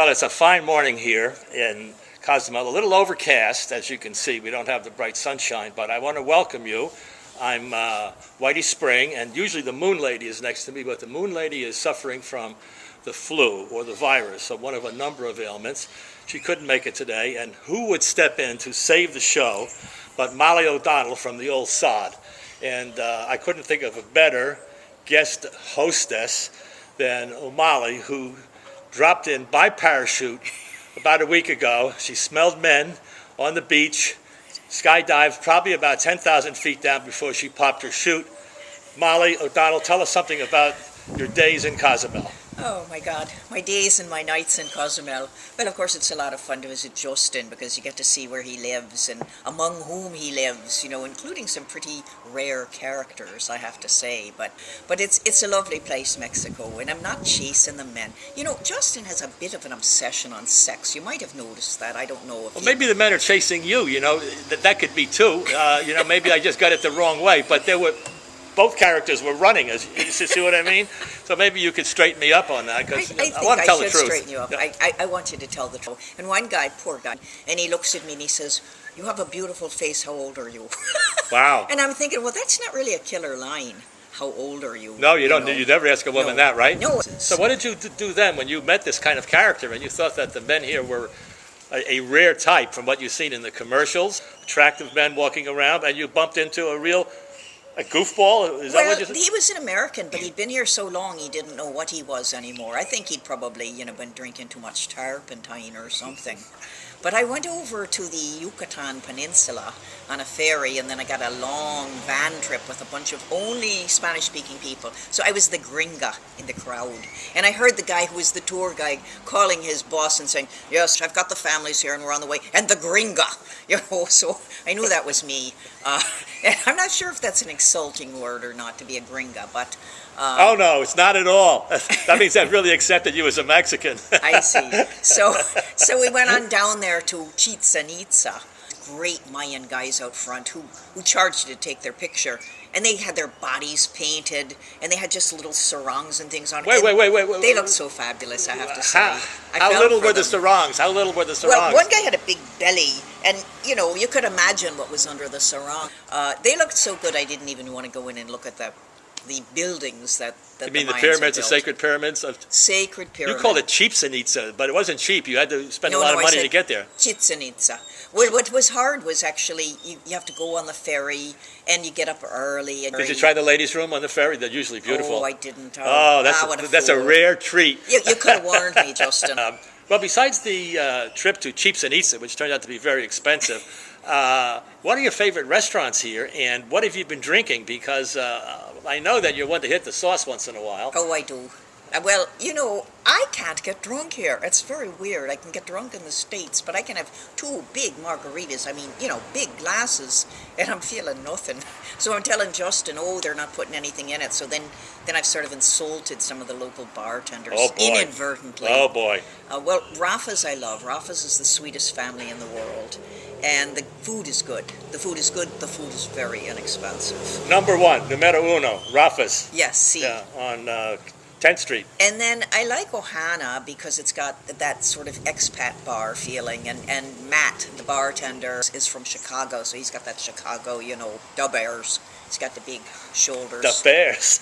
Well, it's a fine morning here in Cozumel, a little overcast, as you can see. We don't have the bright sunshine, but I want to welcome you. I'm Whitey Spring, and usually the Moonlady is next to me, but the Moonlady is suffering from the flu or the virus, so one of a number of ailments. She couldn't make it today, and who would step in to save the show but Molly O'Donnell from the old sod? And I couldn't think of a better guest hostess than O'Malley, who dropped in by parachute about a week ago. She smelled men on the beach, skydived probably about 10,000 feet down before she popped her chute. Molly O'Donnell, tell us something about your days in Cozumel. Oh my God, my days and my nights in Cozumel. Well, of course, it's a lot of fun to visit Justin because you get to see where he lives and among whom he lives, you know, including some pretty rare characters, I have to say. But it's a lovely place, Mexico, and I'm not chasing the men. You know, Justin has a bit of an obsession on sex. You might have noticed that. I don't know if Well, maybe the men are chasing you, you know, that could be too. You know, maybe I just got it the wrong way, but there were... Both characters were running, you see what I mean? So maybe you could straighten me up on that, because I want to tell the truth. I should straighten you up. Yeah. I want you to tell the truth. And one guy, poor guy, and he looks at me and he says, "You have a beautiful face, how old are you?" Wow. And I'm thinking, well, that's not really a killer line. How old are you? No, you don't. Know? You never ask a woman that, right? No. So what did you do then when you met this kind of character and you thought that the men here were a rare type from what you've seen in the commercials, attractive men walking around, and you bumped into a goofball? Is that what you said? He was an American, but he'd been here so long he didn't know what he was anymore. I think he'd probably, been drinking too much turpentine or something. But I went over to the Yucatan Peninsula on a ferry, and then I got a long van trip with a bunch of only Spanish-speaking people. So I was the gringa in the crowd. And I heard the guy who was the tour guide calling his boss and saying, "Yes, I've got the families here and we're on the way." And the gringa, so I knew that was me. And I'm not sure if that's an insulting word or not, to be a gringa, but... oh, no, it's not at all. That means I've really accepted you as a Mexican. I see. So we went on down there to Chichen Itza. Great Mayan guys out front who charged you to take their picture. And they had their bodies painted, and they had just little sarongs and things on it. Wait. They looked so fabulous, I have to say. How little were the sarongs? How little were the sarongs? Well, one guy had a big belly, and, you could imagine what was under the sarong. They looked so good I didn't even want to go in and look at the buildings that you mean the the Mayans pyramids, the built. sacred pyramids? Sacred pyramids. You called it Chichen Itza, but it wasn't cheap. You had to spend a lot of money to get there. Chichen Itza. Well, what was hard was actually you have to go on the ferry and you get up early. And did you try the ladies' room on the ferry? They're usually beautiful. Oh, I didn't. Oh, that's a rare treat. You could have warned me, Justin. Well, besides the trip to Chichen Itza, which turned out to be very expensive, what are your favorite restaurants here, and what have you been drinking? Because I know that you want to hit the sauce once in a while. Oh, I do. Well, I can't get drunk here. It's very weird. I can get drunk in the States, but I can have 2 big margaritas. I mean, big glasses, and I'm feeling nothing. So I'm telling Justin, they're not putting anything in it. So then I've sort of insulted some of the local bartenders inadvertently. Oh, boy. Well, Rafa's I love. Rafa's is the sweetest family in the world. And the food is good. The food is good. The food is very inexpensive. Number 1, numero uno, Rafa's. Yes, see. Yeah, on 10th Street. And then I like Ohana because it's got that sort of expat bar feeling. And Matt, the bartender, is from Chicago, so he's got that Chicago, da Bears. He's got the big shoulders. Da Bears.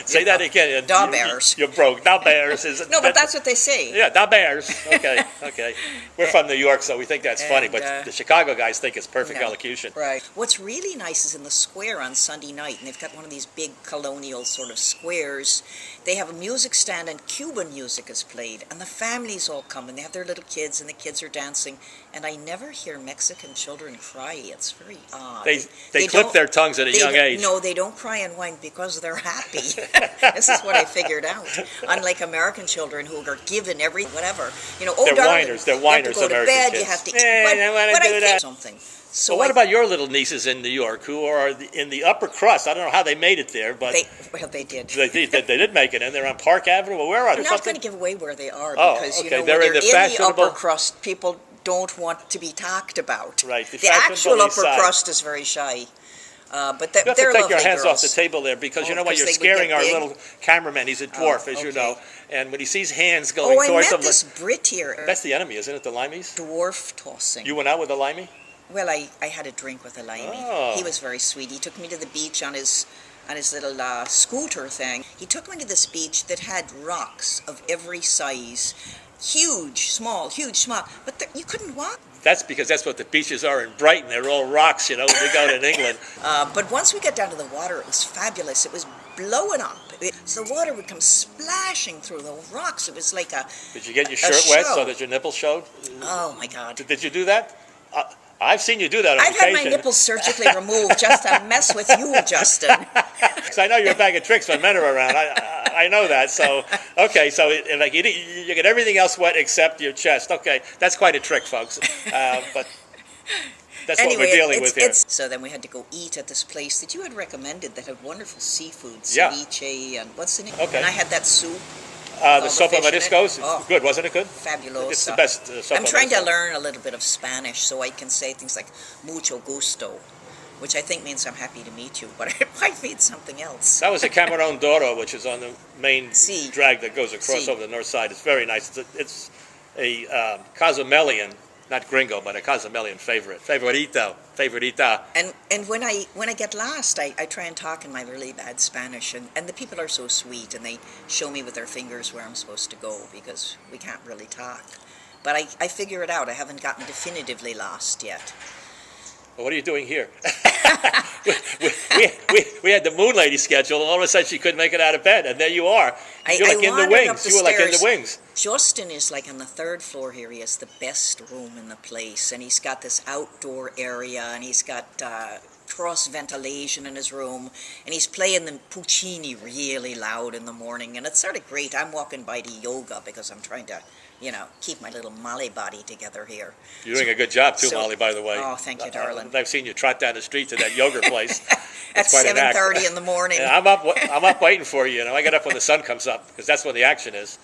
Say that again. Da Bears. You're broke. Da Bears. No, but that's what they say. Yeah, Da Bears. Okay. We're from New York, so we think that's funny, but the Chicago guys think it's perfect elocution. Right. What's really nice is in the square on Sunday night, and they've got one of these big colonial sort of squares. They have a music stand, and Cuban music is played, and the families all come, and they have their little kids, and the kids are dancing, and I never hear Mexican children cry. It's very odd. They clip their tongues at a young age. No, they don't cry and whine because they're happy. This is what I figured out. Unlike American children who are given whatever. They're darling, whiners. They're you whiners, have to go to American bed, kids. you have to eat. But I think something. So what about your little nieces in New York who are in the upper crust? I don't know how they made it there, but... They did. They did make it, and they're on Park Avenue. Well, where are they? I'm not going to give away where they are because, okay. when They're in the upper crust, people don't want to be talked about. Right. The actual upper crust is very shy. But You have to they're take lovely your hands girls. off the table there because you Oh, know what? 'cause You're they would get scaring our big? little cameraman. He's a dwarf, as you okay. know. And when he sees hands going Oh, I towards met him, this Brit here. that's the enemy, isn't it? The limeys? Dwarf tossing. You went out with a limey? Well, I had a drink with a limey. Oh. He was very sweet. He took me to the beach on his little scooter thing. He took me to this beach that had rocks of every size. Huge, small, but you couldn't walk. That's because that's what the beaches are in Brighton. They're all rocks, you know, when you go to England. But once we got down to the water, it was fabulous. It was blowing up. So the water would come splashing through the rocks. It was like a Did you get your a shirt wet show. so that your nipples showed? Oh, my God. Did you do that? I've seen you do that on I've had occasion. my nipples surgically removed just to mess with you, Justin. Because I know you're a bag of tricks when men are around. I know that. So, okay, so like you get everything else wet except your chest. Okay, that's quite a trick, folks. But that's Anyway, what we're dealing with here. So then we had to go eat at this place that you had recommended that had wonderful seafood, Yeah. ceviche, and what's the name? Okay. And I had that soup. The sopa fish in it. mariscos, Oh. good, wasn't it good? Fabuloso. It's the best sopa I'm trying to marisco. learn a little bit of Spanish so I can say things like mucho gusto, which I think means I'm happy to meet you, but it might mean something else. That was a Cameron Doro, which is on the main Si. drag that goes across Si. over the north side. It's very nice. It's a Cozumelian, not gringo, but a Cozumelian favorita. And when I get lost, I try and talk in my really bad Spanish, and the people are so sweet, and they show me with their fingers where I'm supposed to go because we can't really talk. But I figure it out. I haven't gotten definitively lost yet. Well, what are you doing here? we had the Moonlady schedule, and all of a sudden she couldn't make it out of bed, and there you are. You're like in the wandered up wings. the You were like in the stairs. wings. Justin is like on the third floor here. He has the best room in the place, and he's got this outdoor area, and he's got cross ventilation in his room, and he's playing the Puccini really loud in the morning, and it's sort of great. I'm walking by to yoga because I'm trying to, keep my little Molly body together here. You're doing a good job too, so- Molly, by the way. Oh, thank you, darling. I've seen you trot down the street to that yoga place. At quite an act. 7:30 in the morning. Yeah, I'm up waiting for you. I get up when the sun comes up because that's when the action is.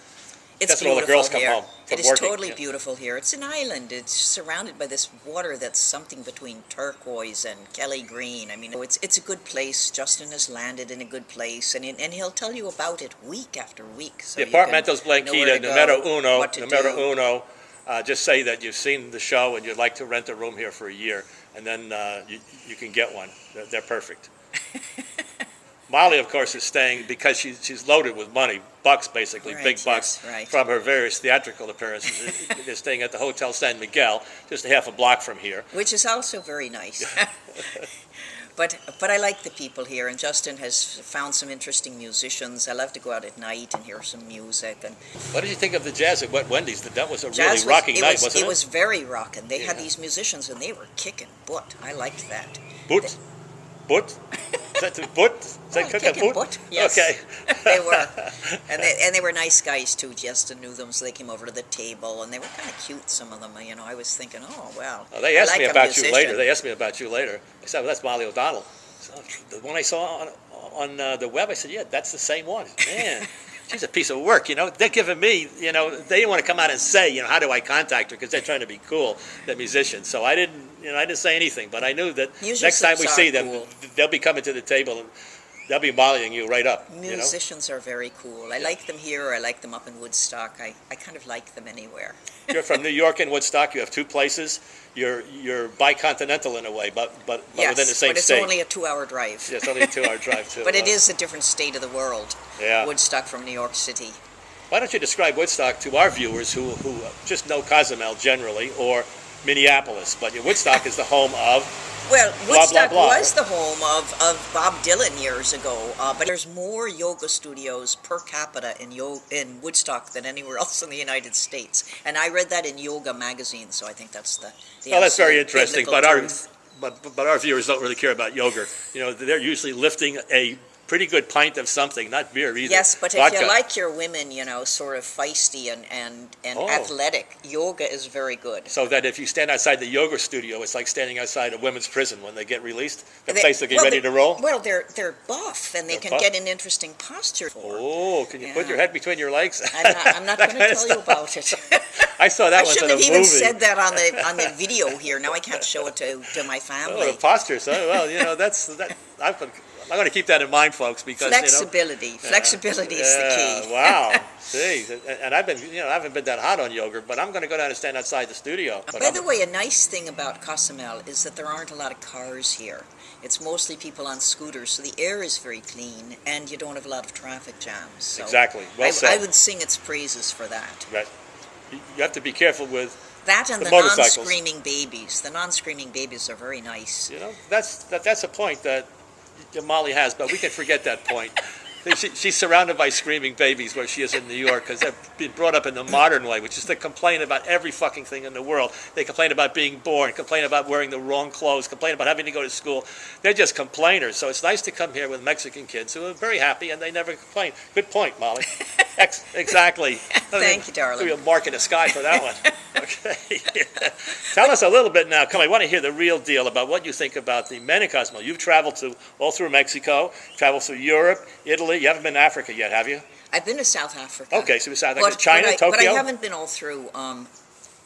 It's That's when all the beautiful girls come here. home from It is working, totally yeah. beautiful here. It's an island. It's surrounded by this water that's something between turquoise and Kelly green. I mean, it's a good place. Justin has landed in a good place, and he'll tell you about it week after week. So The you can Apartamentos know where Blanquita, to go, numero what to uno. do. Just say that you've seen the show and you'd like to rent a room here for a year, and then you can get one. They're perfect. Molly, of course, is staying because she's loaded with money, bucks basically, Right, big bucks, yes, right. from her various theatrical appearances. They're staying at the Hotel San Miguel, just a half a block from here. Which is also very nice. But I like the people here, and Justin has found some interesting musicians. I love to go out at night and hear some music. And What did you think of the jazz at Wet Wendy's? That was a jazz really was- rocking it night, was, wasn't it? It was very rocking. They had Yeah. these musicians, and they were kicking butt. I liked that. Boot? Is that the boot? Is that Oh, cook a kicking boot? butt, yes. Okay. They were, and they were nice guys too. Justin knew them, so they came over to the table, and they were kind of cute. Some of them, I was thinking, oh wow. Well, they I asked like me a about you musician. later. They asked me about you later. I said, well, that's Molly O'Donnell. So, the one I saw on the web, I said, yeah, that's the same one. Man, she's a piece of work, They're giving me, they didn't want to come out and say, how do I contact her? Because they're trying to be cool, the musicians. So I didn't say anything, but I knew that next time we Musicians see are them, cool. they'll be coming to the table and they'll be mollying you right up, Musicians are very cool. I like them here. I like them up in Woodstock. I kind of like them anywhere. You're from New York and Woodstock. You have two places. You're bicontinental in a way, but Yes, within the same but it's state. only a 2-hour drive. Yeah, it's only a 2-hour drive too. But it is a different state of the world. Yeah. Woodstock from New York City. Why don't you describe Woodstock to our viewers who just know Cozumel generally or Minneapolis? But Woodstock is the home of. Well, Blah, Woodstock blah, blah. was the home of Bob Dylan years ago, but there's more yoga studios per capita in Woodstock than anywhere else in the United States. And I read that in Yoga magazine, so I think that's the Well, that's very absolute interesting. biblical But truth. but our viewers don't really care about yogurt. They're usually lifting a pretty good pint of something, not beer either. Yes, but Vodka. if you like your women, sort of feisty and Oh. athletic, yoga is very good. So that if you stand outside the yoga studio, it's like standing outside a women's prison when they get released. They're They- basically well, ready to roll. Well, they're buff, and they They're can buff. get in interesting posture. Oh, can you put Yeah. your head between your legs? I'm not That going to kind of tell you stuff. about it. I saw that I once in shouldn't a have even movie. said that on the video here. Now I can't show it to my Oh, family. the postures. Oh, well, I'm going to keep that in mind, folks, because Flexibility. Flexibility is the key. Wow. See, and I haven't been that hot on yogurt, but I'm going to go down and stand outside the studio. By the way, a nice thing about Cozumel is that there aren't a lot of cars here. It's mostly people on scooters, so the air is very clean, and you don't have a lot of traffic jams. So Exactly. Well said. I would sing its praises for that. Right. You have to be careful with That and the motorcycles. non-screaming babies. The non-screaming babies are very nice. That's a point that Molly has, but we can forget that point. She's surrounded by screaming babies where she is in New York because they've been brought up in the modern way, which is to complain about every fucking thing in the world. They complain about being born, complain about wearing the wrong clothes, complain about having to go to school. They're just complainers. So it's nice to come here with Mexican kids who are very happy and they never complain. Good point, Molly. Exactly. Thank you, darling. We'll mark in the sky for that one. Okay. Tell us a little bit now. Come on, I want to hear the real deal about what you think about the men in Cozumel. You've traveled all through Mexico, traveled through Europe, Italy. You haven't been to Africa yet, have you? I've been to South Africa. Okay, so South Africa, China, but Tokyo. I haven't been all through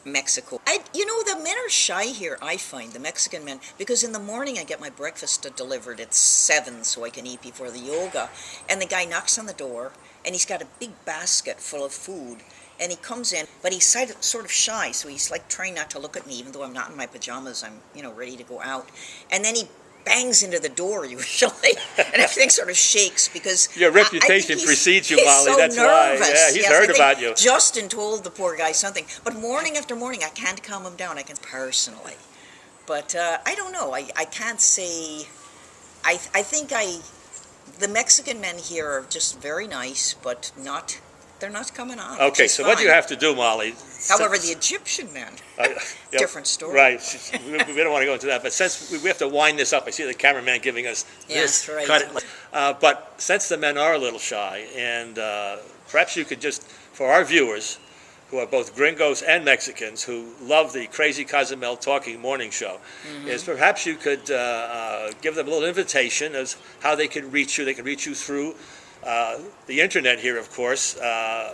Mexico. The men are shy here, I find, the Mexican men, because in the morning I get my breakfast delivered at 7 so I can eat before the yoga, and the guy knocks on the door, and he's got a big basket full of food, and he comes in, but he's sort of shy, so he's like trying not to look at me, even though I'm not in my pajamas, I'm, ready to go out, and then he bangs into the door usually, and everything sort of shakes because your reputation precedes you, Molly. So that's nervous. why. Yeah, he's heard about you. Justin told the poor guy something, but morning after morning, I can't calm him down. I can personally, but I don't know. I can't say. I think the Mexican men here are just very nice, but not. They're not coming on. Okay, so what do you have to do, Molly? However, the Egyptian men, different story. Right. We don't want to go into that, but since we have to wind this up, I see the cameraman giving us this. Right. Cut it. But since the men are a little shy, and perhaps you could just, for our viewers, who are both gringos and Mexicans who love the Crazy Cozumel Talking Morning Show, is perhaps you could give them a little invitation as how they can reach you. They can reach you through the internet here, of course.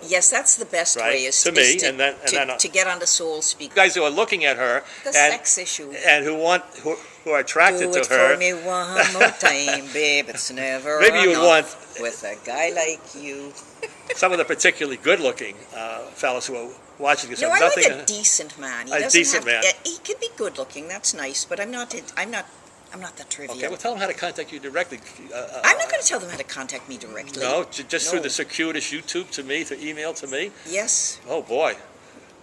Yes, that's the best way. Is to me, and then to get onto Soul Speak. Guys who are looking at her, The sex issue. and who are attracted Do to it her. for me one more time, babe. It's never Maybe you would enough want with a guy like you. some of the particularly good-looking fellas who are watching this. No, have I nothing. like a decent man. A decent man. He could be good-looking. That's nice, but I'm not that trivial. Okay, well, tell them how to contact you directly. I'm not going to tell them how to contact me directly. No, just through the circuitous YouTube to me, through email to me. Yes. Oh boy,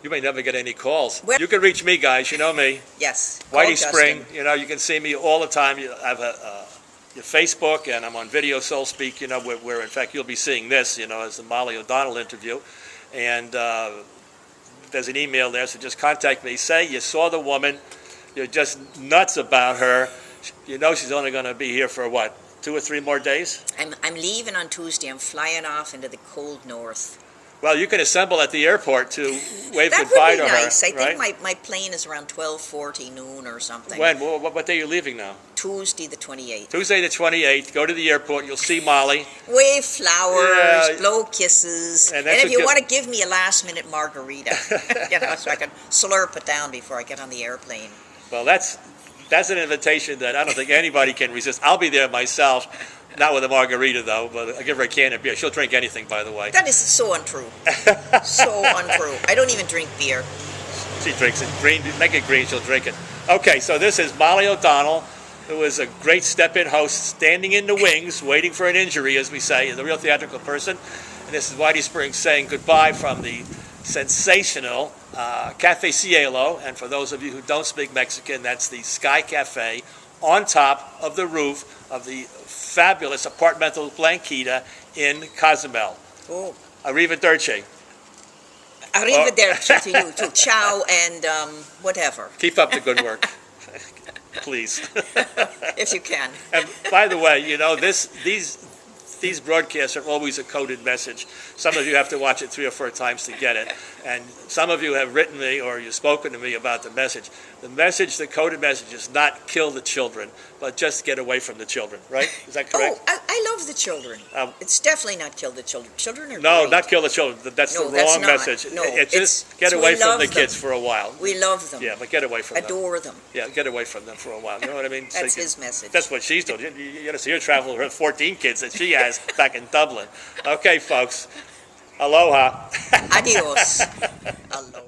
you may never get any calls. Well, you can reach me, guys. You know me. Yes. Whitey Call Spring. Justin. You can see me all the time. I have your Facebook, and I'm on Video Soul Speak. Where in fact you'll be seeing this. As the Molly O'Donnell interview, and there's an email there. So just contact me. Say you saw the woman. You're just nuts about her. She's only going to be here for what, 2 or 3 more days? I'm leaving on Tuesday. I'm flying off into the cold north. Well, you can assemble at the airport to wave That goodbye would be to her. nice. I right? think my plane is around 12:40 noon or something. When? What day are you leaving now? Tuesday the 28th. Tuesday the 28th. Go to the airport. You'll see Molly. Wave flowers, Yeah. blow kisses, And and that's if a you good- want to give me a last-minute margarita, so I can slurp it down before I get on the airplane. Well, that's an invitation that I don't think anybody can resist. I'll be there myself. Not with a margarita, though, but I'll give her a can of beer. She'll drink anything, by the way. That is so untrue. So untrue. I don't even drink beer. She drinks it. Green, make it green, she'll drink it. Okay, so this is Molly O'Donnell, who is a great step-in host, standing in the wings, waiting for an injury, as we say, the real theatrical person. And this is Whitey Springs saying goodbye from the sensational Cafe Cielo. And for those of you who don't speak Mexican, that's the Sky Cafe on top of the roof of the fabulous Apartmental Blanquita in Cozumel. Oh. Arrivederci. Arrivederci to you, too. Ciao and whatever, Keep up the good work, please. if you can. And by the way, these broadcasts are always a coded message. Some of you have to watch it 3 or 4 times to get it. And some of you have written me or you've spoken to me about the message. The message, the coded message is not kill the children, but just get away from the children, right? Is that correct? Oh, I love the children. It's definitely not kill the children. Children are No, great. not kill the children. That's No, the that's wrong not. message. No, It's just it's- get we away from love the them. kids for a while. We love them. Yeah, but get away from them. Adore them. Yeah, get away from them for a while. You know what I mean? So That's you- his message. That's what she's doing. You know, so you're traveling with 14 kids that she has back in Dublin. Okay, folks. Aloha. Adios. Aloha.